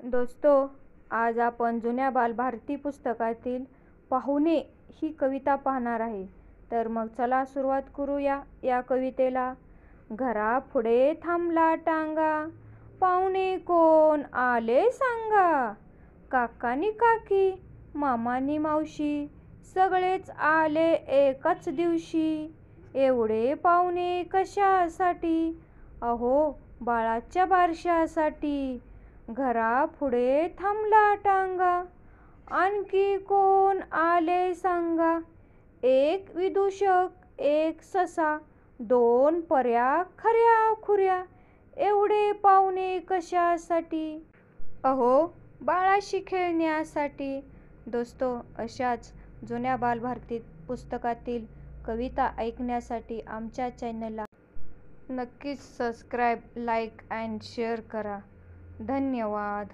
दोस्तों, आज आपण जुन्या बालभारती पुस्तकातील पाहुणे ही कविता पाहणार आहे. तर मग चला सुरुवात करूया या कवितेला. घरापुढे थांबला टांगा, पाहुणे कोण आले सांगा. काकानी काकी, मामानी मावशी, सगळेच आले एकाच दिवशी. एवढे पाहुणे कशासाठी? अहो, बाळाच्या बारशासाठी. घरापुढे थांबला टांगा, आणखी कोण आले सांगा. एक विदूषक, एक ससा, दोन पऱ्या खऱ्या खुऱ्या. एवढे पाहुणे कशासाठी? अहो, बाळाशी खेळण्यासाठी. दोस्तों, अशाच जुन्या बालभारती पुस्तकातील कविता ऐकण्यासाठी आमच्या चॅनलला नक्कीच सबस्क्राईब, लाईक अँड शेअर करा. धन्यवाद.